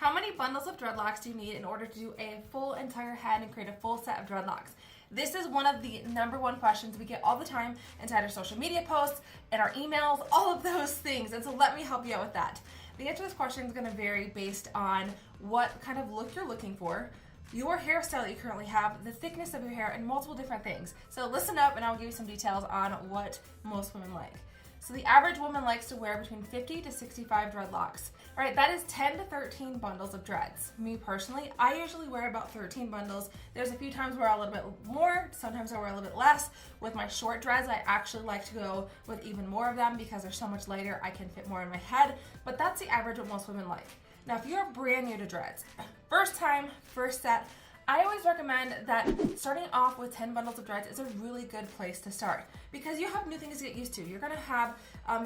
How many bundles of dreadlocks do you need in order to do a full entire head and create a full set of dreadlocks? This is one of the #1 questions we get all the time inside our social media posts, in our emails, all of those things. And so let me help you out with that. The answer to this question is going to vary based on what kind of look you're looking for, your hairstyle that you currently have, the thickness of your hair, and multiple different things. So listen up and I'll give you some details on what most women like. So the average woman likes to wear between 50 to 65 dreadlocks. All right, that is 10 to 13 bundles of dreads. Me personally, I usually wear about 13 bundles. There's a few times where a little bit more, sometimes I wear a little bit less. With my short dreads, I actually like to go with even more of them because they're so much lighter, I can fit more in my head, but that's the average what most women like. Now, if you're brand new to dreads, first time, first set, I always recommend that starting off with 10 bundles of dreads is a really good place to start because you have new things to get used to. You're gonna have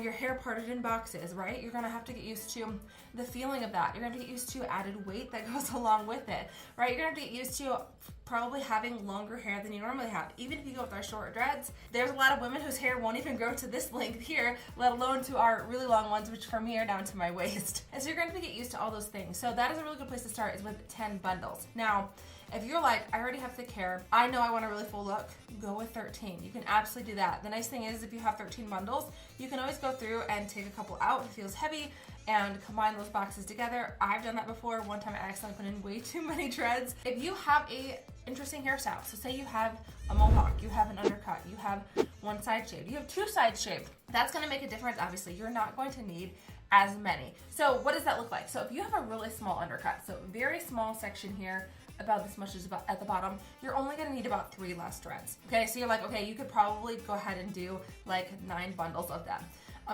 your hair parted in boxes, right? You're gonna have to get used to the feeling of that. You're gonna have to get used to added weight that goes along with it, right? You're gonna have to get used to probably having longer hair than you normally have. Even if you go with our short dreads, there's a lot of women whose hair won't even grow to this length here, let alone to our really long ones, which for me are down to my waist. And so you're gonna have to get used to all those things. So that is a really good place to start, is with 10 bundles. Now, if you're like, I already have thick hair, I know I want a really full look, go with 13. You can absolutely do that. The nice thing is, if you have 13 bundles, you can always go through and take a couple out if it feels heavy and combine those boxes together. I've done that before. One time I accidentally put in way too many dreads. If you have a interesting hairstyle, so say you have a mohawk, you have an undercut, you have one side shaved, you have two sides shaved, that's gonna make a difference. Obviously, you're not going to need as many. So what does that look like? So if you have a really small undercut, so very small section here, about this much is about at the bottom, you're only gonna need about 3 less dreads. Okay, so you're like, okay, you could probably go ahead and do like 9 bundles of them.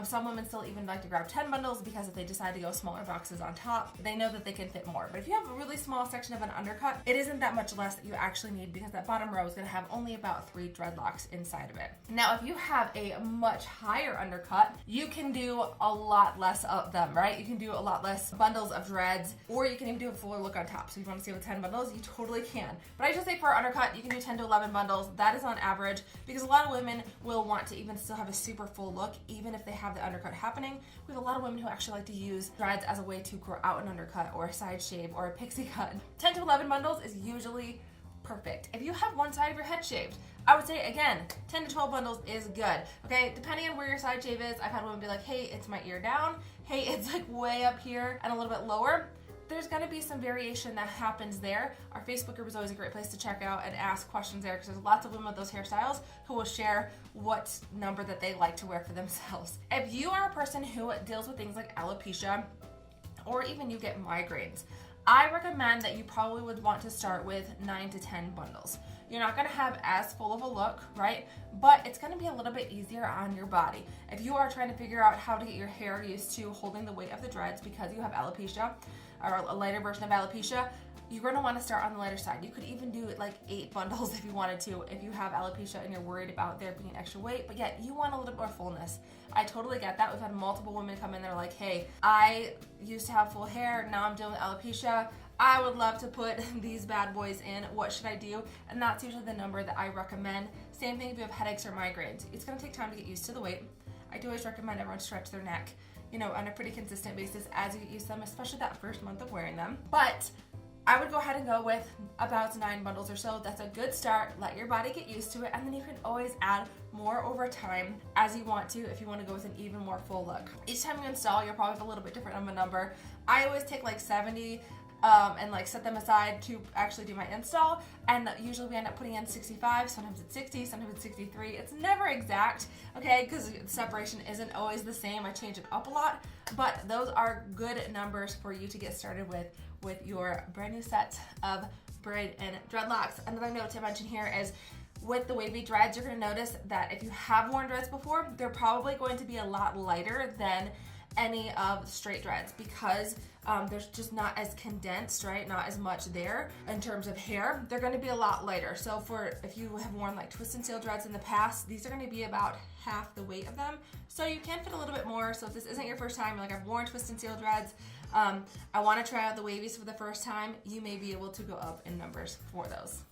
Some women still even like to grab 10 bundles because if they decide to go smaller boxes on top, they know that they can fit more. But if you have a really small section of an undercut, it isn't that much less that you actually need because that bottom row is gonna have only about 3 dreadlocks inside of it. Now, if you have a much higher undercut, you can do a lot less of them, right? You can do a lot less bundles of dreads, or you can even do a fuller look on top. So if you wanna see with 10 bundles, you totally can. But I just say for undercut, you can do 10 to 11 bundles. That is on average because a lot of women will want to even still have a super full look, even if they have the undercut happening. We have a lot of women who actually like to use dreads as a way to grow out an undercut or a side shave or a pixie cut. 10 to 11 bundles is usually perfect. If you have one side of your head shaved, I would say, again, 10 to 12 bundles is good, okay? Depending on where your side shave is, I've had women be like, hey, it's my ear down. Hey, it's like way up here and a little bit lower. There's gonna be some variation that happens there. Our Facebook group is always a great place to check out and ask questions there because there's lots of women with those hairstyles who will share what number that they like to wear for themselves. If you are a person who deals with things like alopecia, or even you get migraines, I recommend that you probably would want to start with 9 to 10 bundles. You're not gonna have as full of a look, right? But it's gonna be a little bit easier on your body. If you are trying to figure out how to get your hair used to holding the weight of the dreads because you have alopecia, or a lighter version of alopecia, you're gonna wanna start on the lighter side. You could even do like 8 bundles if you wanted to, if you have alopecia and you're worried about there being extra weight, but yet you want a little bit more fullness. I totally get that. We've had multiple women come in, they're like, hey, I used to have full hair, now I'm dealing with alopecia. I would love to put these bad boys in. What should I do? And that's usually the number that I recommend. Same thing if you have headaches or migraines. It's gonna take time to get used to the weight. I do always recommend everyone stretch their neck, you know, on a pretty consistent basis as you get used to them, especially that first month of wearing them. But I would go ahead and go with about 9 bundles or so. That's a good start. Let your body get used to it, and then you can always add more over time as you want to if you want to go with an even more full look. Each time you install, you'll probably have a little bit different of a number. I always take like 70 and like set them aside to actually do my install, and usually we end up putting in 65, sometimes it's 60, sometimes it's 63. It's never exact, okay, because separation isn't always the same. I change it up a lot, but those are good numbers for you to get started with your brand new set of Braid-in dreadlocks. Another note to mention here is with the wavy dreads, you're going to notice that if you have worn dreads before, they're probably going to be a lot lighter than any of the straight dreads because there's just not as condensed, right? Not as much there in terms of hair. They're going to be a lot lighter. So if you have worn like twist and seal dreads in the past, these are going to be about half the weight of them. So you can fit a little bit more. So if this isn't your first time, you're like, I've worn twist and seal dreads, I want to try out the wavies for the first time, you may be able to go up in numbers for those.